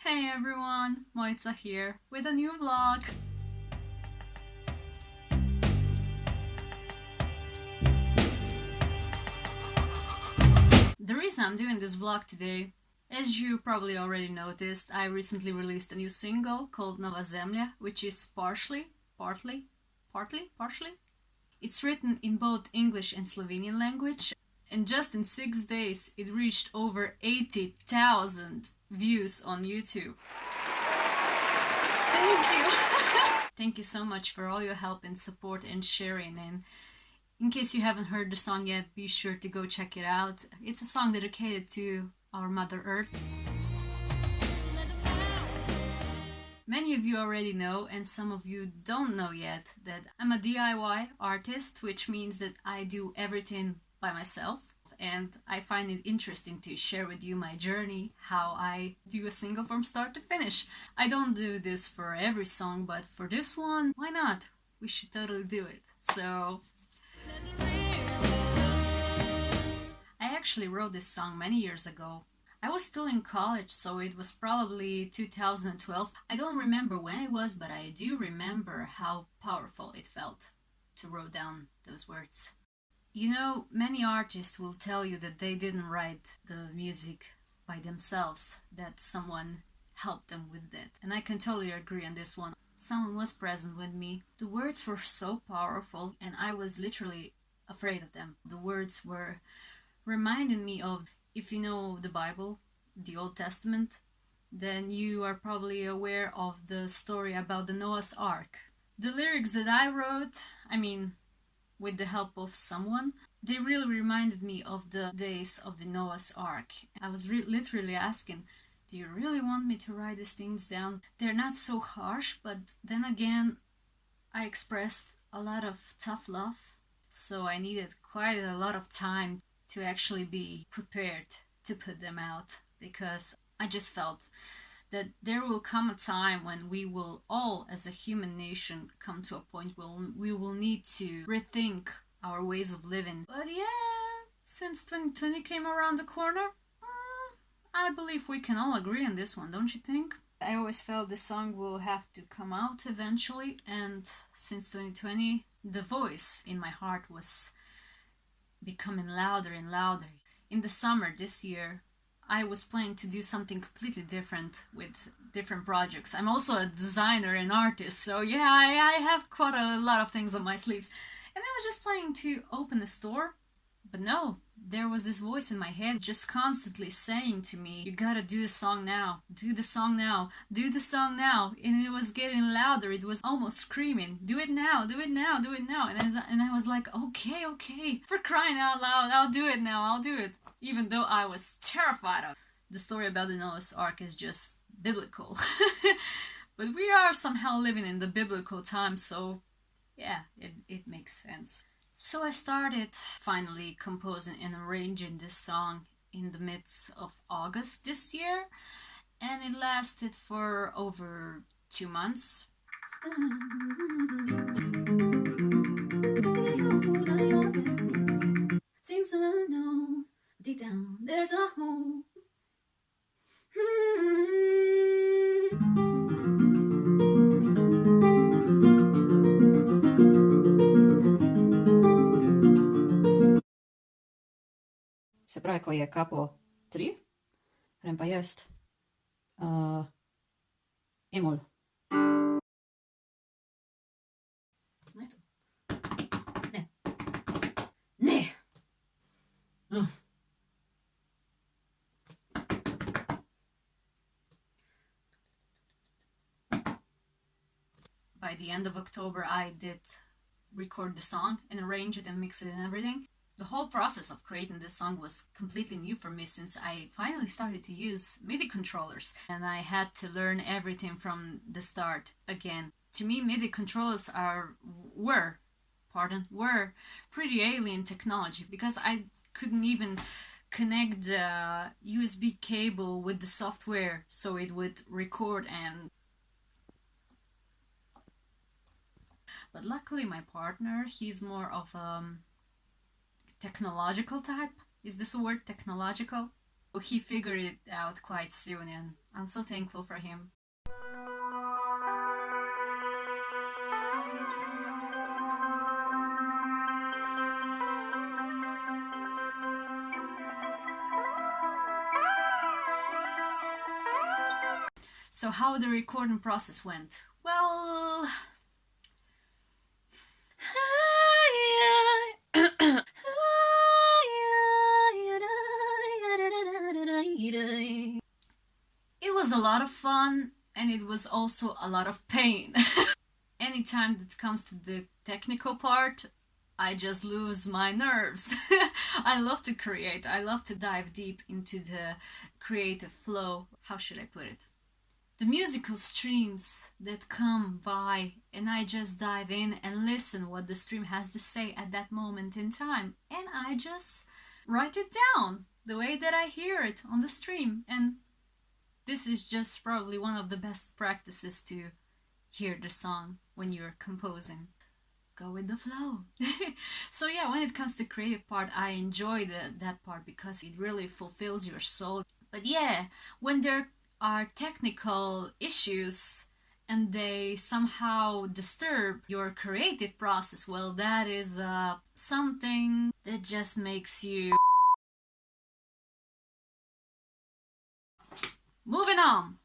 Hey everyone, Moitza here with a new vlog. The reason I'm doing this vlog today, as you probably already noticed, I recently released a new single called Zemlja, which is partly. It's written in both English and Slovenian language, and just in 6 days it reached over 80,000 views on YouTube. Thank you! Thank you so much for all your help and support and sharing. And in case you haven't heard the song yet, be sure to go check it out. It's a song dedicated to our Mother Earth. Many of you already know, and some of you don't know yet, that I'm a DIY artist, which means that I do everything by myself. And I find it interesting to share with you my journey, how I do a single from start to finish. I don't do this for every song, but for this one, why not? We should totally do it. So I actually wrote this song many years ago. I was still in college, so it was probably 2012. I don't remember when it was, but I do remember how powerful it felt to write down those words. You know, many artists will tell you that they didn't write the music by themselves, that someone helped them with it. And I can totally agree on this one. Someone was present with me. The words were so powerful, and I was literally afraid of them. The words were reminding me of, if you know the Bible, the Old Testament, then you are probably aware of the story about the Noah's Ark. The lyrics that I wrote, with the help of someone, they really reminded me of the days of the Noah's Ark. I was literally asking, do you really want me to write these things down? They're not so harsh, but then again, I expressed a lot of tough love, so I needed quite a lot of time to actually be prepared to put them out, because I just felt that there will come a time when we will all, as a human nation, come to a point where we will need to rethink our ways of living. But yeah, since 2020 came around the corner, I believe we can all agree on this one, don't you think? I always felt the song will have to come out eventually, and since 2020, the voice in my heart was becoming louder and louder. In the summer this year, I was planning to do something completely different with different projects. I'm also a designer and artist, so yeah, I have quite a lot of things on my sleeves. And I was just planning to open a store, but no, there was this voice in my head just constantly saying to me, you gotta do the song now, do the song now, do the song now. And it was getting louder, it was almost screaming, do it now, do it now, do it now. And I was like, okay, for crying out loud, I'll do it now, I'll do it. Even though I was terrified of it. The story about the Noah's Ark is just biblical. But we are somehow living in the biblical times, so yeah, it makes sense. So I started finally composing and arranging this song in the midst of August this year, and it lasted for over 2 months. Seems I know deep down there's a home. Se pravi, ko je kapo 3, grem pa jaz. Emol. Ne. By the end of October, I did record the song and arrange it and mix it and everything. The whole process of creating this song was completely new for me, since I finally started to use MIDI controllers, and I had to learn everything from the start again. To me, MIDI controllers were pretty alien technology, because I couldn't even connect the USB cable with the software so it would record. But luckily my partner, he's more of a technological type. Is this a word, technological? He figured it out quite soon, and I'm so thankful for him. So how the recording process went? Well, it was a lot of fun and it was also a lot of pain. Anytime that comes to the technical part, I just lose my nerves. I love to create, I love to dive deep into the creative flow. How should I put it? The musical streams that come by, and I just dive in and listen what the stream has to say at that moment in time, and I just write it down the way that I hear it on the stream. And this is just probably one of the best practices to hear the song when you're composing. Go with the flow. So yeah, when it comes to creative part, I enjoy that part because it really fulfills your soul. But yeah, when there are technical issues and they somehow disturb your creative process, well, that is something that just makes you... Moving on.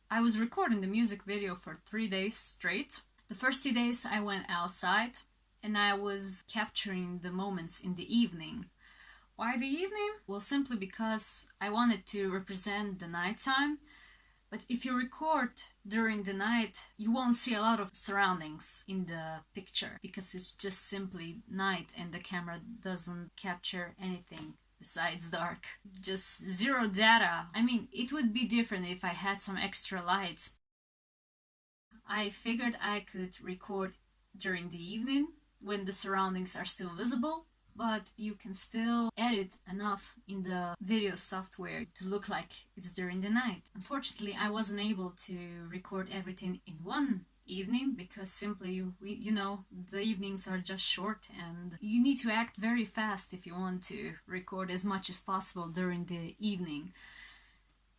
I was recording the music video for 3 days straight. The first 2 days I went outside and I was capturing the moments in the evening. Why the evening? Well, simply because I wanted to represent the nighttime. But if you record during the night, you won't see a lot of surroundings in the picture because it's just simply night and the camera doesn't capture anything besides dark. Just zero data. I mean, it would be different if I had some extra lights. I figured I could record during the evening when the surroundings are still visible, but you can still edit enough in the video software to look like it's during the night. Unfortunately, I wasn't able to record everything in one evening because simply, the evenings are just short and you need to act very fast if you want to record as much as possible during the evening.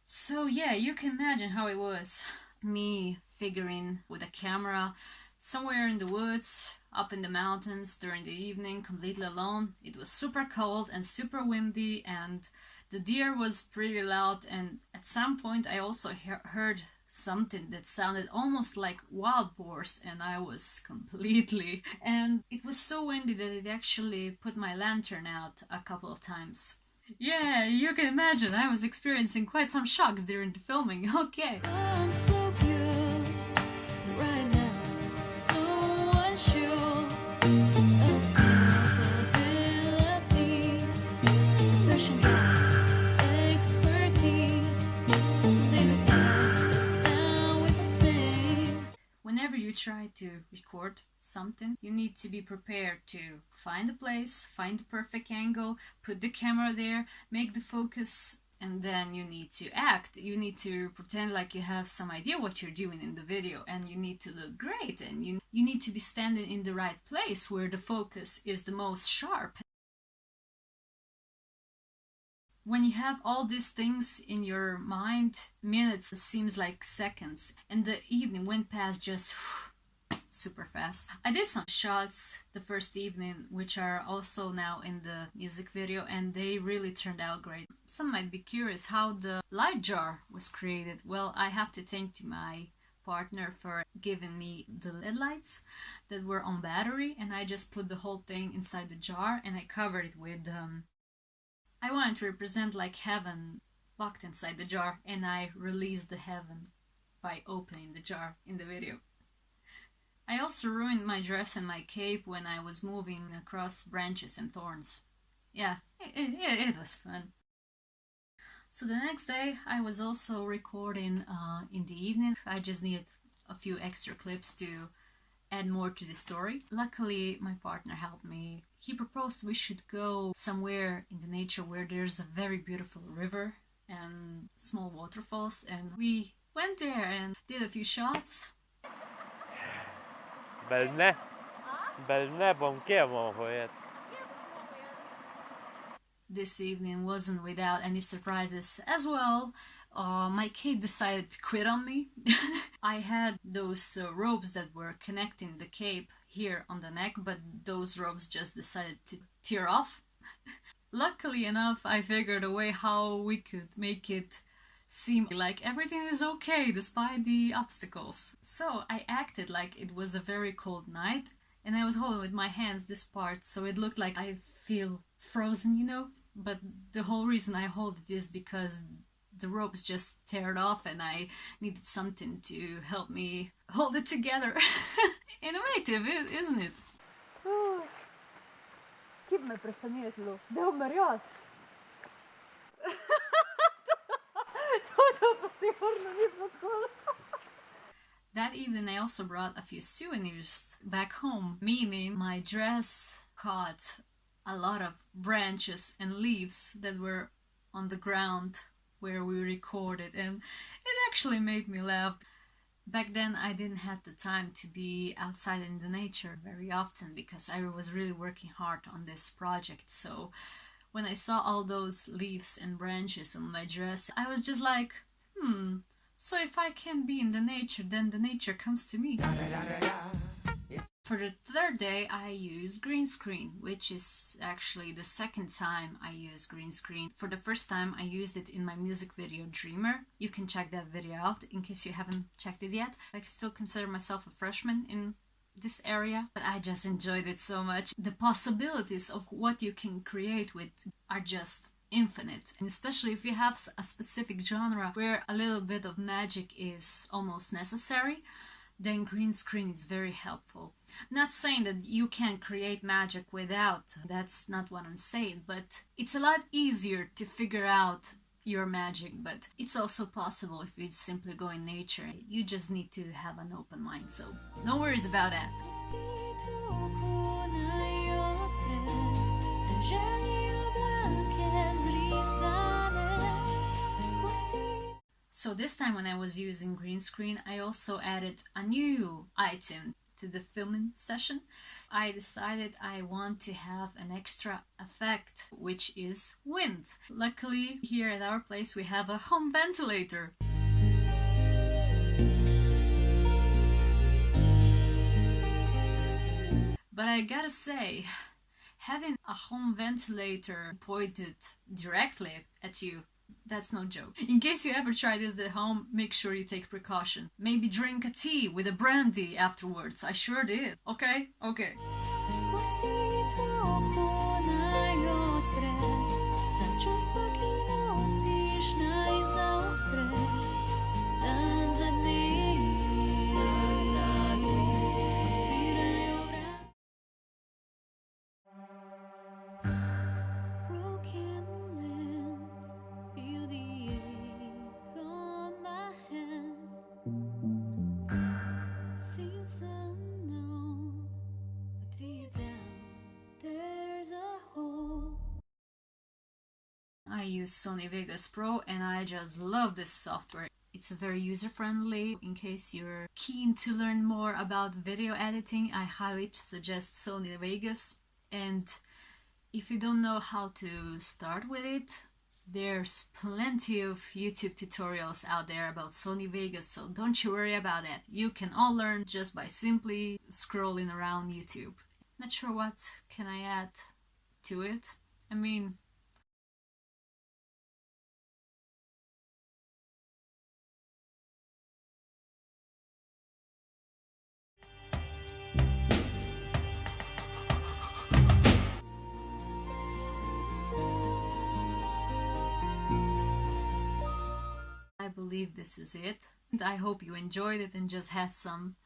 So yeah, you can imagine how it was. Me figuring with a camera somewhere in the woods, up in the mountains during the evening, completely alone. It was super cold and super windy and the deer was pretty loud, and at some point I also heard something that sounded almost like wild boars, and I was completely... And it was so windy that it actually put my lantern out a couple of times. Yeah, you can imagine I was experiencing quite some shocks during the filming. Okay. So good right now, so unsure of self-abilities, professional expertise, something that but now it's the same. Whenever you try to record something, you need to be prepared to find the place, find the perfect angle, put the camera there, make the focus, and then you need to act. You need to pretend like you have some idea what you're doing in the video, and you need to look great, and you need to be standing in the right place where the focus is the most sharp. When you have all these things in your mind, minutes seems like seconds, and the evening went past just super fast. I did some shots the first evening, which are also now in the music video, and they really turned out great. Some might be curious how the light jar was created. Well, I have to thank to my partner for giving me the LED lights that were on battery, and I just put the whole thing inside the jar and I covered it with I wanted to represent like heaven locked inside the jar, and I released the heaven by opening the jar in the video. I also ruined my dress and my cape when I was moving across branches and thorns. Yeah, it was fun. So the next day, I was also recording in the evening. I just needed a few extra clips to add more to the story. Luckily, my partner helped me. He proposed we should go somewhere in the nature where there's a very beautiful river and small waterfalls, and we went there and did a few shots. Belne. Belne bonkiemo hojet. This evening wasn't without any surprises as well. My cape decided to quit on me. I had those ropes that were connecting the cape here on the neck, but those ropes just decided to tear off. Luckily enough, I figured a way how we could make it seem like everything is okay despite the obstacles. So I acted like it was a very cold night, and I was holding with my hands this part so it looked like I feel frozen, you know? But the whole reason I hold it is because the ropes just teared off and I needed something to help me hold it together. Innovative, isn't it? Kif me prestanietlu? Dew merjost! Toto pasigurno nismo cool. That evening I also brought a few souvenirs back home, meaning my dress caught a lot of branches and leaves that were on the ground where we recorded, and it actually made me laugh. Back then I didn't have the time to be outside in the nature very often because I was really working hard on this project. So when I saw all those leaves and branches on my dress, I was just like, so if I can be in the nature, then the nature comes to me. For the third day, I used green screen, which is actually the second time I use green screen. For the first time, I used it in my music video Dreamer. You can check that video out in case you haven't checked it yet. I still consider myself a freshman in this area, but I just enjoyed it so much. The possibilities of what you can create with are just infinite, and especially if you have a specific genre where a little bit of magic is almost necessary, then green screen is very helpful. Not saying that you can create magic without, that's not what I'm saying, but it's a lot easier to figure out your magic, but it's also possible if you simply go in nature. You just need to have an open mind, so no worries about that. So this time when I was using green screen, I also added a new item to the filming session. I decided I want to have an extra effect, which is wind. Luckily, here at our place we have a home ventilator. But I gotta say, having a home ventilator pointed directly at you, that's no joke. In case you ever try this at home, make sure you take precaution. Maybe drink a tea with a brandy afterwards. I sure did. Okay? Okay. I use Sony Vegas Pro and I just love this software. It's very user-friendly. In case you're keen to learn more about video editing, I highly suggest Sony Vegas. And if you don't know how to start with it, there's plenty of YouTube tutorials out there about Sony Vegas, so don't you worry about that. You can all learn just by simply scrolling around YouTube. Not sure what can I add to it. I mean, I believe this is it. And I hope you enjoyed it and just had some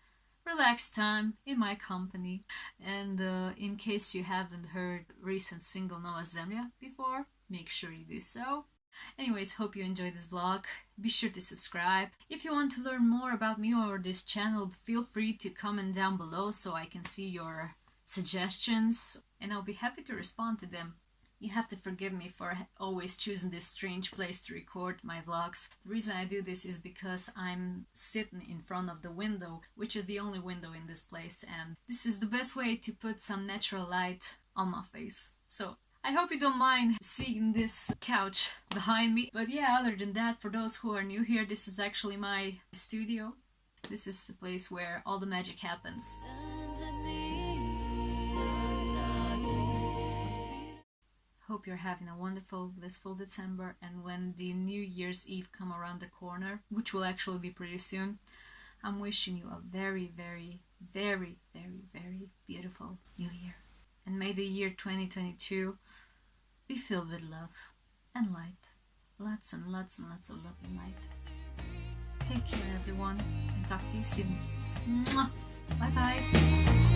relaxed time in my company. And in case you haven't heard recent single Nova Zemlja before, make sure you do so. Anyways, hope you enjoyed this vlog. Be sure to subscribe. If you want to learn more about me or this channel, feel free to comment down below so I can see your suggestions and I'll be happy to respond to them. You have to forgive me for always choosing this strange place to record my vlogs. The reason I do this is because I'm sitting in front of the window, which is the only window in this place, and this is the best way to put some natural light on my face. So I hope you don't mind seeing this couch behind me. But yeah, other than that, for those who are new here, this is actually my studio. This is the place where all the magic happens. Hope you're having a wonderful, blissful December, and when the New Year's Eve come around the corner, which will actually be pretty soon, I'm wishing you a very, very, very, very, very beautiful New Year. And may the year 2022 be filled with love and light. Lots and lots and lots of love and light. Take care, everyone, and talk to you soon. Mwah! Bye-bye.